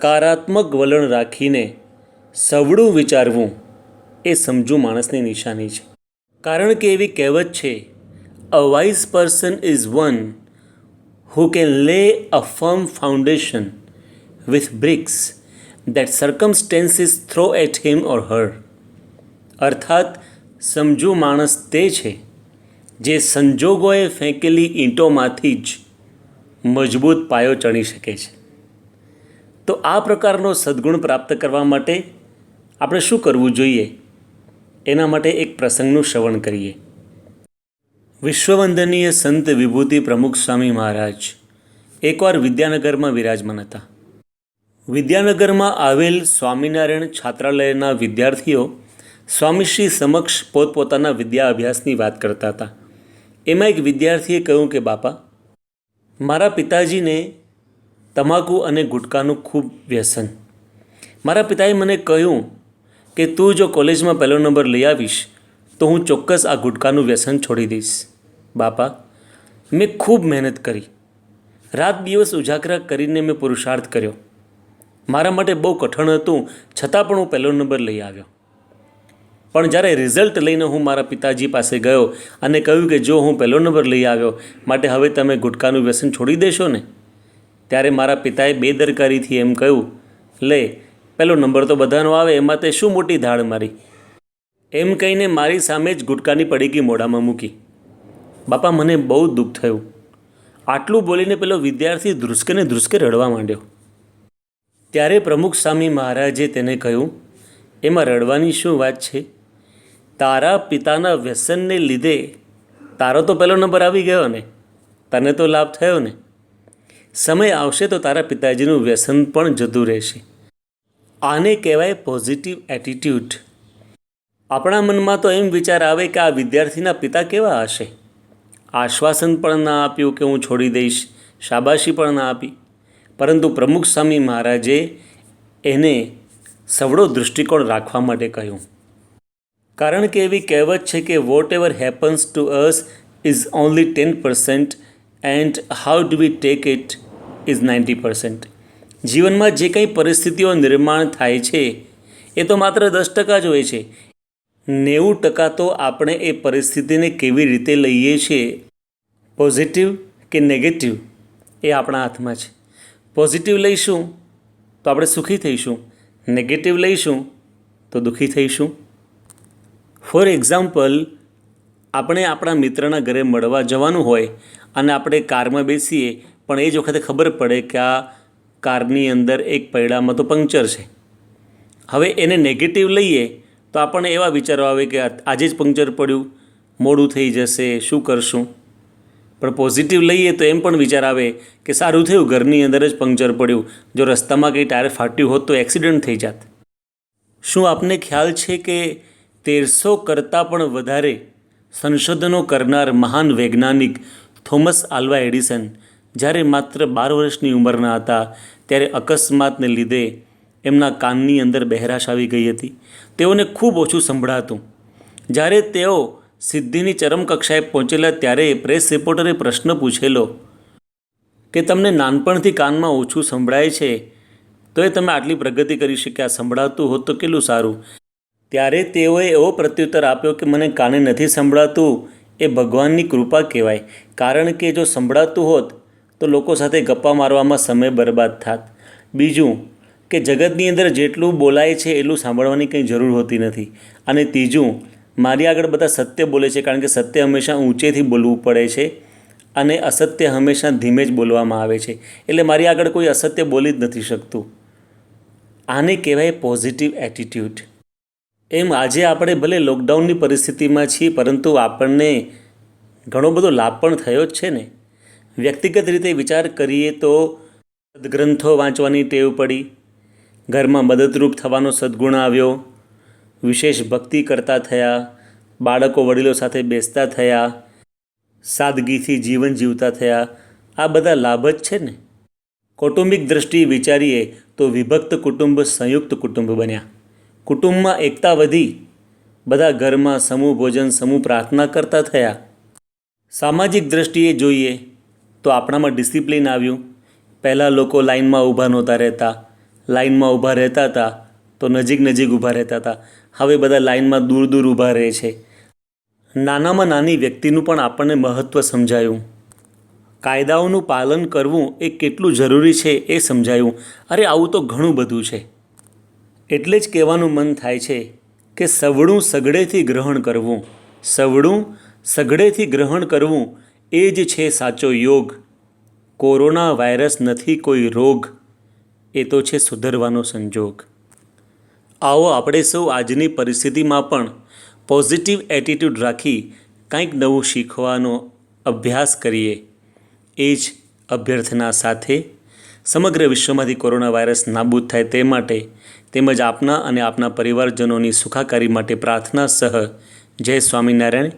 સકારાત્મક વલણ રાખીને સવડું વિચારવું એ સમજુ માણસની નિશાની છે. કારણ કે એવી કહેવત છે, a wise person is one who can lay a firm foundation with bricks that circumstances throw at him or her. અર્થાત સમજુ માણસ તે છે જે સંજોગોએ ફેંકેલી ઈંટોમાંથી જ મજબૂત પાયો ચણી શકે છે. તો આ પ્રકારનો સદ્ગુણ પ્રાપ્ત કરવા માટે આપણે શું કરવું જોઈએ? એના માટે એક પ્રસંગનું શ્રવણ કરીએ. વિશ્વવંદનીય સંત વિભૂતિ પ્રમુખ સ્વામી મહારાજ એકવાર વિદ્યાનગરમાં વિરાજમાન હતા. વિદ્યાનગરમાં આવેલ સ્વામિનારાયણ છાત્રાલયના વિદ્યાર્થીઓ સ્વામીશ્રી સમક્ષ પોતપોતાના વિદ્યા અભ્યાસની વાત કરતા હતા. એમાં એક વિદ્યાર્થીએ કહ્યું કે બાપા, મારા પિતાજીને તમાકુ અને ગુટકાનું ખૂબ વ્યસન. મારા પિતાએ મને કહ્યું કે તું જો કોલેજમાં પહેલો નંબર લઈ આવીશ તો હું ચોક્કસ આ ગુટકાનું વ્યસન છોડી દઈશ. બાપા, મેં ખૂબ મહેનત કરી, રાત દિવસ ઉજાગરા કરીને મેં પુરુષાર્થ કર્યો. મારા માટે બહુ કઠણ હતું, છતાં પણ હું પહેલો નંબર લઈ આવ્યો. પણ જ્યારે રિઝલ્ટ લઈને હું મારા પિતાજી પાસે ગયો અને કહ્યું કે જો હું પહેલો નંબર લઈ આવ્યો માટે હવે તમે ગુટકાનું વ્યસન છોડી દેશો ને, ત્યારે મારા પિતાએ બેદરકારીથી એમ કહ્યું, લે પહેલો નંબર તો બધાનો આવે, એમાં તે શું મોટી ધાડ મારી. એમ કહીને મારી સામે જ ગુટકાની પડીકી મોઢામાં મૂકી. બાપા, મને બહુ દુઃખ થયું. આટલું બોલીને પેલો વિદ્યાર્થી ધ્રુસકે ને ધ્રુસકે રડવા માંડ્યો. ત્યારે પ્રમુખ સ્વામી મહારાજે તેને કહ્યું, એમાં રડવાની શું વાત છે? તારા પિતાના વ્યસનને લીધે તારો તો પહેલો નંબર આવી ગયો ને, તને તો લાભ થયો ને. સમય આવશે તો તારા પિતાજીનું વ્યસન પણ જતું રહેશે. આને કહેવાય પોઝિટિવ એટીટ્યૂડ. આપણા મનમાં તો એમ વિચાર આવે કે આ વિદ્યાર્થીના પિતા કેવા હશે. આશ્વાસન પણ ના આપ્યું કે હું છોડી દઈશ, શાબાશી પણ ના આપી. પરંતુ પ્રમુખ સ્વામી મહારાજે એને સવડો દૃષ્ટિકોણ રાખવા માટે કહ્યું. કારણ કે એવી કહેવત છે કે whatever happens to us is only 10% and how do we take it is 90%. જીવનમાં જે કંઈ પરિસ્થિતિઓ નિર્માણ થાય છે એ તો માત્ર 10% જ હોય છે. 90% તો આપણે એ પરિસ્થિતિને કેવી રીતે લઈએ છીએ, પોઝિટિવ કે નેગેટિવ, એ આપણા હાથમાં છે. પોઝિટિવ લઈશું તો આપણે સુખી થઈશું, નેગેટિવ લઈશું તો દુઃખી થઈશું. ફોર એક્ઝામ્પલ, આપણે આપણા મિત્રના ઘરે મળવા જવાનું હોય અને આપણે કારમાં બેસીએ, પણ એ જ વખતે ખબર પડે કે આ કારની અંદર એક પૈડામાં તો પંક્ચર છે. હવે એને નેગેટિવ લઈએ તો આપણને એવા વિચારો આવે કે આજે જ પંક્ચર પડ્યું, મોડું થઈ જશે, શું કરશું. પણ પોઝિટિવ લઈએ તો એમ પણ વિચાર આવે કે સારું થયું ઘરની અંદર જ પંક્ચર પડ્યું, જો રસ્તામાં કંઈ ટાયર ફાટ્યું હોત તો એક્સિડન્ટ થઈ જાત. શું આપને ખ્યાલ છે કે 1300 કરતાં પણ વધારે સંશોધનો કરનાર મહાન વૈજ્ઞાનિક થોમસ આલ્વા એડિસન જ્યારે માત્ર 12 વર્ષની ઉંમરના હતા ત્યારે અકસ્માતને લીધે એમના કાનની અંદર બહેરાશ આવી ગઈ હતી. તેઓને ખૂબ ઓછું સંભળાતું. જ્યારે તેઓ સિદ્ધિની ચરમ કક્ષાએ પહોંચેલા ત્યારે પ્રેસ રિપોર્ટરે પ્રશ્ન પૂછેલો કે તમને નાનપણથી કાનમાં ઓછું સંભળાય છે તો એ તમે આટલી પ્રગતિ કરી શક્યા, સંભળાતું હોત તો કેટલું સારું. ત્યારે તેઓએ એવો પ્રત્યુત્તર આપ્યો કે મને કાને નથી સંભળાતું એ ભગવાનની કૃપા કહેવાય. કારણ કે જો સંભળાતું હોત તો લોકો સાથે ગપ્પા મારવામાં સમય બરબાદ થાત. બીજું કે જગતની અંદર જેટલું બોલાય છે એટલું સાંભળવાની કંઈ જરૂર હોતી નથી. અને ત્રીજું, મારી આગળ બધા સત્ય બોલે છે કારણ કે સત્ય હંમેશા ઊંચેથી બોલવું પડે છે અને અસત્ય હંમેશા ધીમે જ બોલવામાં આવે છે. એટલે મારી આગળ કોઈ અસત્ય બોલી જ નથી શકતું. આને કહેવાય પોઝિટિવ એટીટ્યૂડ. એમ આજે આપણે ભલે લોકડાઉનની પરિસ્થિતિમાં છીએ, પરંતુ આપણને ઘણો બધો લાભ પણ થયો જ છે ને. વ્યક્તિગત રીતે વિચાર કરીએ તો સદગ્રંથો વાંચવાની ટેવ પડી, ઘરમાં મદદરૂપ થવાનો સદ્ગુણ આવ્યો, વિશેષ ભક્તિ કરતા થયા, બાળકો વડીલો સાથે બેસતા થયા, સાદગીથી જીવન જીવતા થયા. આ બધા લાભ જ છે ને. કૌટુંબિક દૃષ્ટિએ વિચારીએ તો વિભક્ત કુટુંબ સંયુક્ત કુટુંબ બન્યા. કુટુંબમાં એકતા વધી, બધા ઘરમાં સમૂહ ભોજન, સમૂહ પ્રાર્થના કરતા થયા. સામાજિક દૃષ્ટિએ જોઈએ તો આપણામાં ડિસિપ્લિન આવ્યું. પહેલાં લોકો લાઇનમાં ઊભા નહોતા રહેતા, લાઇનમાં ઊભા રહેતા હતા તો નજીક નજીક ઊભા રહેતા હતા. હવે બધા લાઇનમાં દૂર દૂર ઊભા રહે છે. નાનામાં નાની વ્યક્તિનું પણ આપણને મહત્ત્વ સમજાયું. કાયદાઓનું પાલન કરવું એ કેટલું જરૂરી છે એ સમજાયું. અરે આવું તો ઘણું બધું છે. એટલે જ કહેવાનું મન થાય છે કે સવળું સઘળેથી ગ્રહણ કરવું, સવળું સઘળેથી ગ્રહણ કરવું એ જ છે સાચો યોગ. કોરોના વાયરસ નથી કોઈ રોગ, એ તો છે સુધરવાનો સંજોગ. આવો આપણે સૌ આજની પરિસ્થિતિમાં પણ પોઝિટિવ એટીટ્યૂડ રાખી કંઈક નવું શીખવાનો અભ્યાસ કરીએ. એ જ અભ્યર્થના સાથે સમગ્ર વિશ્વમાંથી કોરોના વાયરસ નાબૂદ થાય તે માટે તેમજ આપના અને આપના પરિવારજનોની સુખાકારી માટે પ્રાર્થના સહ જય સ્વામિનારાયણ.